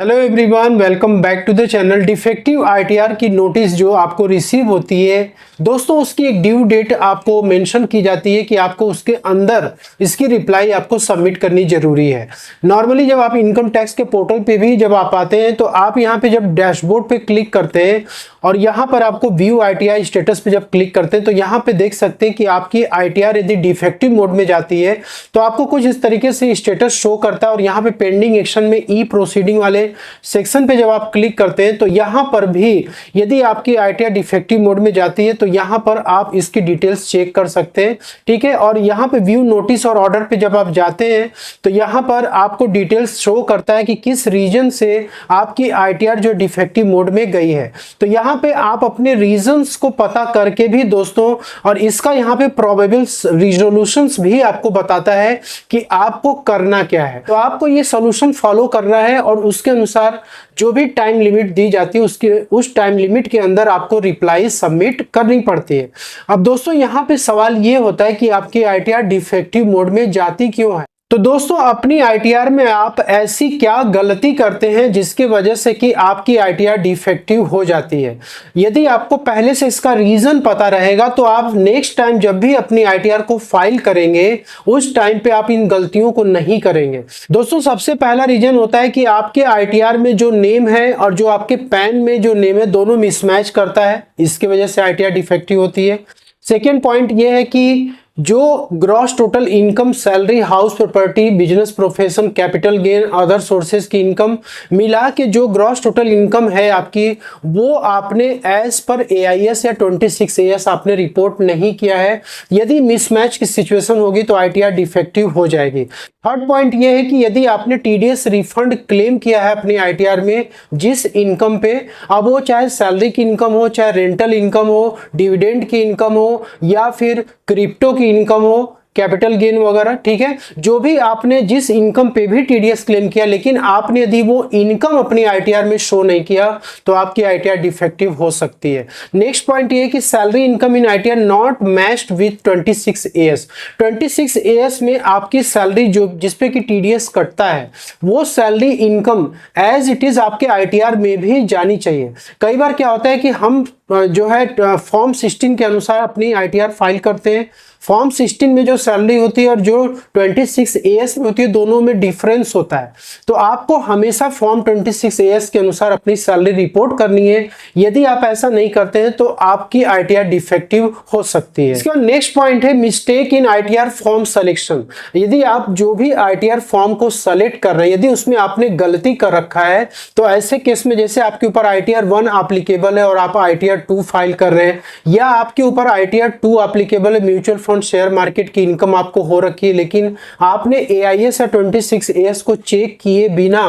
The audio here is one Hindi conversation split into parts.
Hello everyone, welcome back to the channel. Defective ITR की नोटिस जो आपको रिसीव होती है दोस्तों, उसकी एक ड्यू डेट आपको मेंशन की जाती है कि आपको उसके अंदर इसकी रिप्लाई आपको सबमिट करनी जरूरी है। नॉर्मली जब आप इनकम टैक्स के पोर्टल पे भी जब आप आते हैं तो आप यहाँ पे जब डैशबोर्ड पे क्लिक करते हैं और यहाँ पर आपको व्यू आईटीआर स्टेटस पे जब क्लिक करते हैं तो यहाँ पे देख सकते हैं कि आपकी आईटीआर यदि डिफेक्टिव मोड में जाती है तो आपको कुछ इस तरीके से स्टेटस शो करता है। और यहाँ पे पेंडिंग एक्शन में ई प्रोसीडिंग वाले सेक्शन पे जब आप क्लिक करते हैं तो यहां पर भी यदि आपकी आईटीआर डिफेक्टिव मोड में जाती है तो यहां पर आप इसकी डिटेल्स चेक कर सकते हैं, ठीक है। और यहां पे व्यू नोटिस और ऑर्डर पे जब आप जाते हैं तो यहां पर आपको डिटेल्स शो करता है कि किस रीजन से आपकी आईटीआर जो डिफेक्टिव मोड में गई है। तो यहां पे आप अपने रीजंस को पता करके भी दोस्तों, और इसका यहां पे प्रोबेबल रिजोल्यूशंस भी आपको बताता है कि आपको करना क्या है। तो आपको ये सॉल्यूशन फॉलो करना है और उसके अनुसार जो भी टाइम लिमिट दी जाती है उस टाइम लिमिट के अंदर आपको रिप्लाई सबमिट करनी पड़ती है। अब दोस्तों यहाँ पे सवाल ये होता है कि आपकी आईटीआर डिफेक्टिव मोड में जाती क्यों है। तो दोस्तों अपनी आईटीआर में आप ऐसी क्या गलती करते हैं जिसकी वजह से कि आपकी आईटीआर डिफेक्टिव हो जाती है। यदि आपको पहले से इसका रीजन पता रहेगा तो आप नेक्स्ट टाइम जब भी अपनी आईटीआर को फाइल करेंगे उस टाइम पे आप इन गलतियों को नहीं करेंगे। दोस्तों सबसे पहला रीजन होता है कि आपके आईटीआर में जो नेम है और जो आपके पैन में जो नेम है दोनों मिसमैच करता है, इसकी वजह से आईटीआर डिफेक्टिव होती है। सेकेंड पॉइंट यह है कि जो gross total income, salary, house property, business profession, capital gain, other sources की इनकम मिला के जो ग्रॉस टोटल इनकम है आपकी, वो आपने एज पर एआईएस या 26AS आपने रिपोर्ट नहीं किया है। यदि मिसमैच की सिचुएशन होगी तो आईटीआर डिफेक्टिव हो जाएगी। थर्ड पॉइंट ये है कि यदि आपने टीडीएस रिफंड क्लेम किया है अपनी आईटीआर में जिस इनकम पे, अब वो चाहे सैलरी की इनकम हो, चाहे रेंटल इनकम हो, डिविडेंड की इनकम हो या फिर क्रिप्टो की इनकम हो, कैपिटल गेन वगैरह, ठीक है, जो भी आपने जिस इनकम पे भी टीडीएस क्लेम किया लेकिन आपने यदि वो इनकम अपनी आईटीआर में शो नहीं किया तो आपकी आईटीआर डिफेक्टिव हो सकती है। नेक्स्ट पॉइंट ये है कि salary income in ITR not matched with 26AS। 26AS में आपकी सैलरी जो जिसपे कि टीडीएस कटता है वो salary income as it is आपके आईटीआर में भी जानी चाहिए। कई बार क्या होता है कि हम जो है फॉर्म 16 के अनुसार अपनी आईटीआर फाइल करते हैं। फॉर्म 16 में जो सैलरी होती है और जो 26AS में होती है दोनों में डिफरेंस होता है। तो आपको हमेशा फॉर्म 26AS के अनुसार अपनी सैलरी रिपोर्ट करनी है। यदि आप ऐसा नहीं करते हैं तो आपकी आईटीआर डिफेक्टिव हो सकती है। इसका नेक्स्ट पॉइंट है mistake in ITR form selection. यदि आप जो भी आईटीआर फॉर्म को सेलेक्ट कर रहे हैं यदि उसमें आपने गलती कर रखा है तो ऐसे केस में जैसे आपके ऊपर आईटीआर 1 एप्लीकेबल है और आप आईटीआर 2 फाइल कर रहे हैं, या आपके ऊपर आईटीआर 2 एप्लीकेबल है, म्यूचुअल फंड शेयर मार्केट की इनकम आपको हो रखी है लेकिन आपने एआईएस या 26AS को चेक किए बिना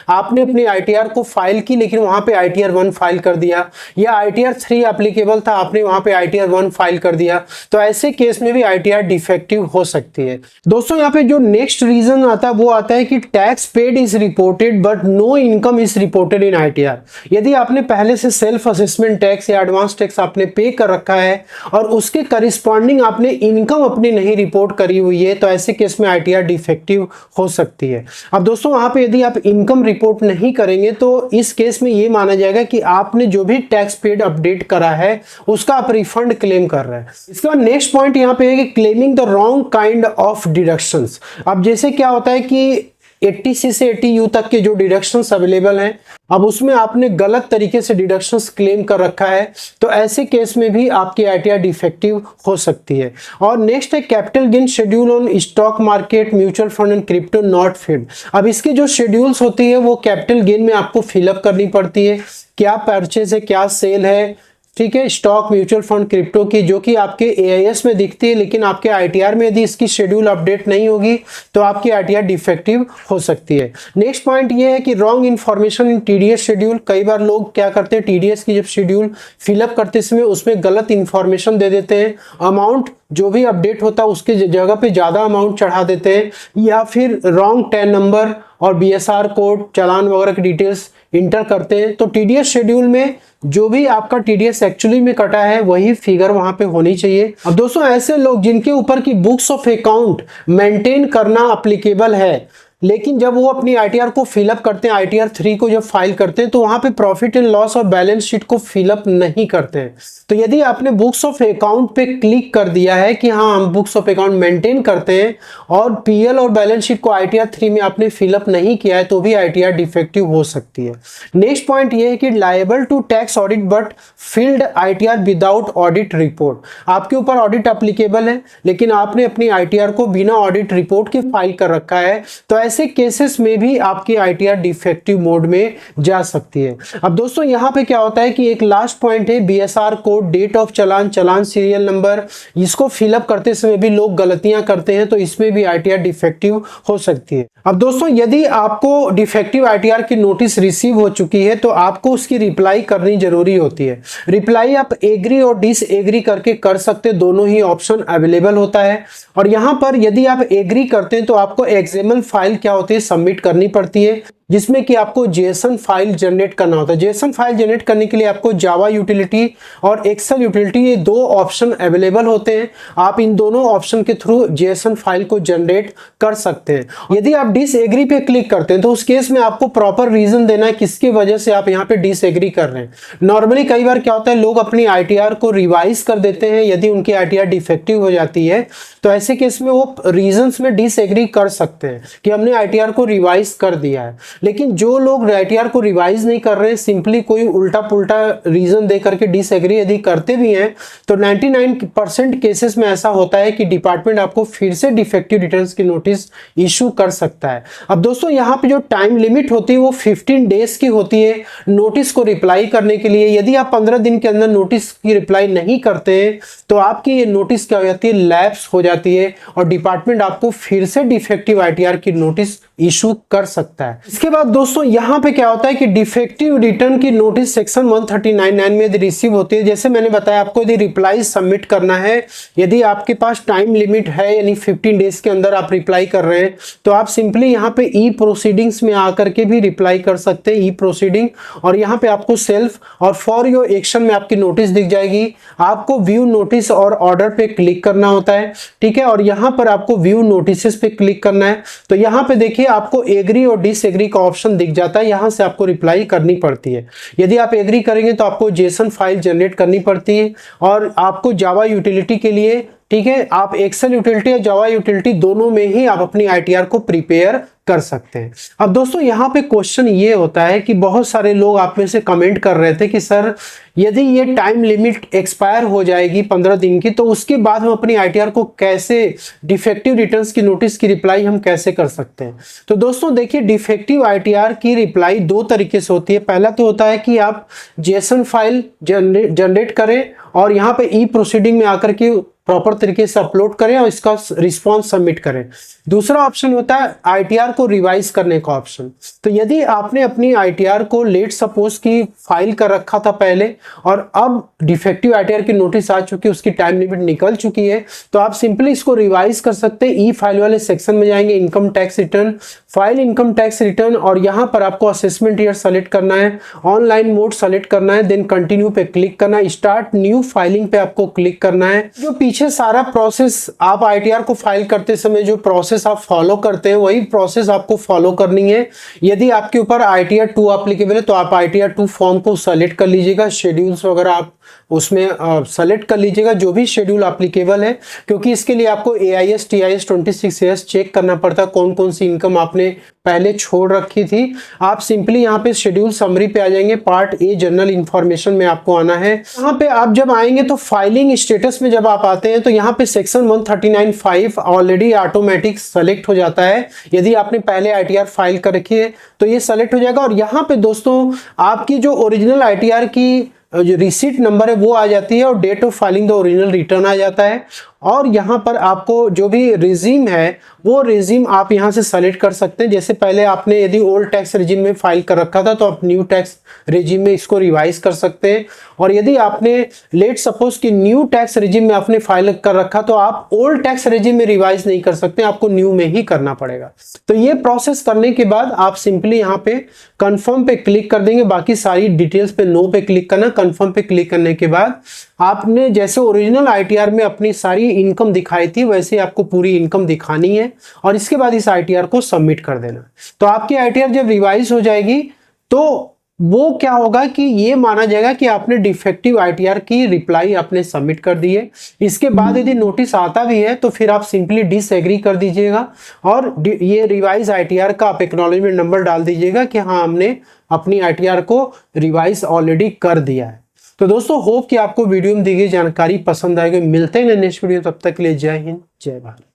आपने अपनी आईटीआर को फाइल की लेकिन वहां पे आईटीआर 1 फाइल कर दिया, या आईटीआर 3 एप्लीकेबल था आपने वहां पे आईटीआर 1 फाइल कर दिया, तो ऐसे केस में भी आईटीआर डिफेक्टिव हो सकती है। दोस्तों यहाँ पे जो नेक्स्ट रीजन आता है वो आता है कि tax paid is reported but no income is reported in ITR. यदि आपने पहले से सेल्फ असेसमेंट टैक्स या एडवांस टैक्स आपने पे कर रखा है और उसके करिस्पॉन्डिंग आपने इनकम अपनी नहीं रिपोर्ट करी हुई है तो ऐसे केस में आईटीआर डिफेक्टिव हो सकती है। अब दोस्तों वहां पे यदि आप इनकम रिपोर्ट नहीं करेंगे तो इस केस में ये माना जाएगा कि आपने जो भी टैक्स पेड अपडेट करा है उसका आप रिफंड क्लेम कर रहे हैं। इसका नेक्स्ट पॉइंट यहाँ पे है कि claiming the wrong kind of deductions. अब जैसे क्या होता है कि 80C से 80U तक के जो डिडक्शंस अवेलेबल हैं, अब उसमें आपने गलत तरीके से डिडक्शंस क्लेम कर रखा है तो ऐसे केस में भी आपकी आईटीआर डिफेक्टिव हो सकती है। और नेक्स्ट है capital gain schedule on stock market, mutual fund and crypto not filled. अब इसके जो शेड्यूल्स होती है वो कैपिटल गेन में आपको फिलअप करनी पड़ती है, क्या परचेज है, क्या सेल है, ठीक है, स्टॉक, म्यूचुअल फंड, क्रिप्टो की, जो कि आपके एआईएस में दिखती है लेकिन आपके आईटीआर में यदि इसकी शेड्यूल अपडेट नहीं होगी तो आपकी आईटीआर डिफेक्टिव हो सकती है। नेक्स्ट पॉइंट ये है कि wrong information in TDS schedule. कई बार लोग क्या करते हैं टीडीएस की जब शेड्यूल फिलअप करते समय उसमें गलत इन्फॉर्मेशन दे देते हैं, अमाउंट जो भी अपडेट होता है उसके जगह पे ज्यादा अमाउंट चढ़ा देते हैं, या फिर रॉन्ग टैन नंबर और बीएसआर कोड, चालान वगैरह की डिटेल्स इंटर करते हैं। तो टीडीएस शेड्यूल में जो भी आपका टीडीएस एक्चुअली में कटा है वही फिगर वहां पे होनी चाहिए। अब दोस्तों ऐसे लोग जिनके ऊपर की बुक्स ऑफ अकाउंट मेंटेन करना अप्लीकेबल है लेकिन जब वो अपनी आईटीआर को फिलअप करते हैं, आईटीआर 3 को जब फाइल करते हैं, तो वहां पे प्रॉफिट एंड लॉस और बैलेंस शीट को फिलअप नहीं करते हैं। तो यदि आपने बुक्स ऑफ अकाउंट पे क्लिक कर दिया है कि हाँ हम बुक्स ऑफ अकाउंट मेंटेन करते हैं, और पीएल और बैलेंस शीट को आईटीआर 3 में आपने फिलअप नहीं किया है, तो भी आईटीआर डिफेक्टिव हो सकती है। नेक्स्ट पॉइंट ये है कि liable to tax audit but filed ITR without audit report. आपके ऊपर ऑडिट एप्लीकेबल है, लेकिन आपने अपनी आईटीआर को बिना ऑडिट रिपोर्ट के फाइल कर रखा है, तो ऐसे केसेस में भी आपकी आईटीआर डिफेक्टिव मोड में जा सकती है। अब दोस्तों यहाँ पे क्या होता है कि एक लास्ट पॉइंट है BSR code, date of challan, challan serial number, इसको फिलअप करते समय भी लोग गलतियां करते हैं, तो इसमें भी आईटीआर डिफेक्टिव हो सकती है। अब दोस्तों यदि आपको डिफेक्टिव आईटीआर की नोटिस रिसीव हो चुकी है, तो आपको उसकी रिप्लाई करनी जरूरी होती है। रिप्लाई आप एग्री और डिस एग्री करके कर सकते, दोनों ही ऑप्शन अवेलेबल होता है। और यहाँ पर यदि आप एग्री करते हैं तो आपको एक्सएमएल फाइल क्या होती है, सबमिट करनी पड़ती है, जिसमें कि आपको जेसन फाइल जनरेट करना होता है। जेसन फाइल जनरेट करने के लिए आपको जावा यूटिलिटी और एक्सेल यूटिलिटी, ये दो ऑप्शन अवेलेबल होते हैं। आप इन दोनों ऑप्शन के थ्रू जेसन फाइल को जनरेट कर सकते हैं। यदि आप डिसएग्री पे क्लिक करते हैं तो उस केस में आपको प्रॉपर रीजन देना है किसकी वजह से आप यहाँ पे डिसएग्री कर रहे हैं। नॉर्मली कई बार क्या होता है, लोग अपनी आईटीआर को रिवाइज कर देते हैं, यदि उनकी आईटीआर डिफेक्टिव हो जाती है तो ऐसे केस में वो रीजंस में डिसएग्री कर सकते हैं कि हमने आईटीआर को रिवाइज कर दिया है। लेकिन जो लोग आईटीआर को रिवाइज नहीं कर रहे हैं, सिंपली कोई उल्टा पुल्टा रीजन दे करके डिसएग्री यदि करते भी हैं, तो 99% केसेस में ऐसा होता है कि डिपार्टमेंट आपको फिर से डिफेक्टिव रिटर्न्स की नोटिस इशू कर सकता है। अब दोस्तों यहाँ पे जो टाइम लिमिट होती है वो 15 डेज की होती है नोटिस को रिप्लाई करने के लिए। यदि आप 15 दिन के अंदर नोटिस की रिप्लाई नहीं करते हैं तो आपकी ये नोटिस क्या हो जाती है, लैप्स हो जाती है, और डिपार्टमेंट आपको फिर से डिफेक्टिव आईटीआर की नोटिस इशू कर सकता है। इसके बाद दोस्तों यहाँ पे क्या होता है कि डिफेक्टिव रिटर्न की नोटिस सेक्शन 139(9) में यदि रिसीव होती है, जैसे मैंने बताया आपको यदि रिप्लाई सबमिट करना है, यदि आपके पास टाइम लिमिट है यानी 15 डेज के अंदर आप रिप्लाई कर रहे हैं, तो आप सिंपली यहाँ पे ई प्रोसीडिंग्स में आकर के भी रिप्लाई कर सकते हैं, ई प्रोसीडिंग, और यहाँ पे आपको सेल्फ और फॉर योर एक्शन में आपकी नोटिस दिख जाएगी। आपको व्यू नोटिस और ऑर्डर पे क्लिक करना होता है, ठीक है, और यहाँ पर आपको व्यू नोटिस पे क्लिक करना है। तो यहाँ पे देखिए आपको एग्री और डिसएग्री का ऑप्शन दिख जाता है, यहाँ से आपको रिप्लाई करनी पड़ती है। यदि आप एग्री करेंगे तो आपको जेसन फाइल जनरेट करनी पड़ती है, और आपको जावा यूटिलिटी के लिए, ठीक है, आप एक्सेल यूटिलिटी या जावा यूटिलिटी दोनों में ही आप अपनी आईटीआर को प्रिपेयर कर सकते हैं। अब दोस्तों यहाँ पे क्वेश्चन ये होता है कि बहुत सारे लोग आप में से कमेंट कर रहे थे कि सर यदि ये टाइम लिमिट एक्सपायर हो जाएगी 15 दिन की, तो उसके बाद हम अपनी आईटीआर को कैसे, डिफेक्टिव रिटर्न्स की नोटिस की रिप्लाई हम कैसे कर सकते हैं। तो दोस्तों देखिए, डिफेक्टिव आईटीआर की रिप्लाई दो तरीके से होती है। पहला तो होता है कि आप जेसन फाइल जनरेट करें और यहाँ पे ई प्रोसीडिंग में आकर के प्रॉपर तरीके से अपलोड करें और इसका रिस्पॉन्स सबमिट करें। दूसरा ऑप्शन होता है आईटीआर को रिवाइज करने का ऑप्शन। तो यदि आपने अपनी आईटीआर को लेट सपोज की फाइल कर रखा था पहले, और अब डिफेक्टिव आईटीआर की नोटिस आ चुकी है, उसकी टाइम लिमिट निकल चुकी है, तो आप सिंपली इसको रिवाइज कर सकते हैं। ई फाइल वाले सेक्शन में जाएंगे, income tax return, file income tax return, और यहाँ पर आपको असेसमेंट ईयर सेलेक्ट करना है, ऑनलाइन मोड सेलेक्ट करना है, देन कंटिन्यू पे क्लिक करना है, स्टार्ट न्यू फाइलिंग पे आपको क्लिक करना है। जो पीछे सारा प्रोसेस आप आईटीआर को फाइल करते समय जो प्रोसेस आप फॉलो करते हैं, वही प्रोसेस आपको फॉलो करनी है। यदि आपके ऊपर आईटीआर 2 एप्लीकेबल है तो आप आईटीआर 2 फॉर्म को सेलेक्ट कर लीजिएगा, शेड्यूल्स वगैरह आप उसमें सेलेक्ट कर लीजिएगा जो भी शेड्यूल एप्लीकेबल है, क्योंकि इसके लिए आपको AIS TIS 26S चेक करना पड़ता है कौन कौन सी इनकम आपने पहले छोड़ रखी थी। आप सिंपली यहाँ पे शेड्यूल समरी पे आ जाएंगे, पार्ट ए जनरल इंफॉर्मेशन में आपको आना है। यहाँ पे आप जब आएंगे तो फाइलिंग स्टेटस में जब आप आते हैं तो यहाँ पे सेक्शन 139(5) ऑलरेडी ऑटोमेटिक सेलेक्ट हो जाता है। यदि आपने पहले आईटीआर फाइल कर रखी है तो ये सेलेक्ट हो जाएगा, और यहाँ पे दोस्तों आपकी जो ओरिजिनल आईटीआर की जो रिसीट नंबर है वो आ जाती है, और date of filing the original return आ जाता है। और यहाँ पर आपको जो भी रिजीम है वो रिजीम आप यहाँ से सेलेक्ट कर सकते हैं। जैसे पहले आपने यदि ओल्ड टैक्स रिजीम में फाइल कर रखा था तो आप न्यू टैक्स रिजीम में इसको रिवाइज कर सकते हैं, और यदि आपने लेट सपोज कि न्यू टैक्स रिजीम में आपने फाइल कर रखा तो आप ओल्ड टैक्स रिजीम में रिवाइज नहीं कर सकते, आपको न्यू में ही करना पड़ेगा। तो ये प्रोसेस करने के बाद आप सिंपली यहाँ पे कंफर्म पे क्लिक कर देंगे, बाकी सारी डिटेल्स पे नो पे क्लिक करना। कंफर्म पे क्लिक करने के बाद आपने जैसे ओरिजिनल आईटीआर में अपनी सारी इनकम दिखाई थी वैसे आपको पूरी इनकम दिखानी है और इसके बाद इस आईटीआर को सबमिट कर देना। तो आपकी आईटीआर जब रिवाइज हो जाएगी तो वो क्या होगा कि ये माना जाएगा कि आपने डिफेक्टिव आईटीआर की रिप्लाई आपने सबमिट कर दी है। इसके बाद यदि नोटिस आता भी है तो फिर आप सिंपली डिसएग्री कर दीजिएगा और ये रिवाइज आईटीआर का आप एक्नॉलेजमेंट नंबर डाल दीजिएगा कि हाँ हमने अपनी आईटीआर को रिवाइज ऑलरेडी कर दिया है। तो दोस्तों होप कि आपको वीडियो में दी गई जानकारी पसंद आएगी। मिलते हैं नेक्स्ट वीडियो, तब तक के लिए जय हिंद जय भारत।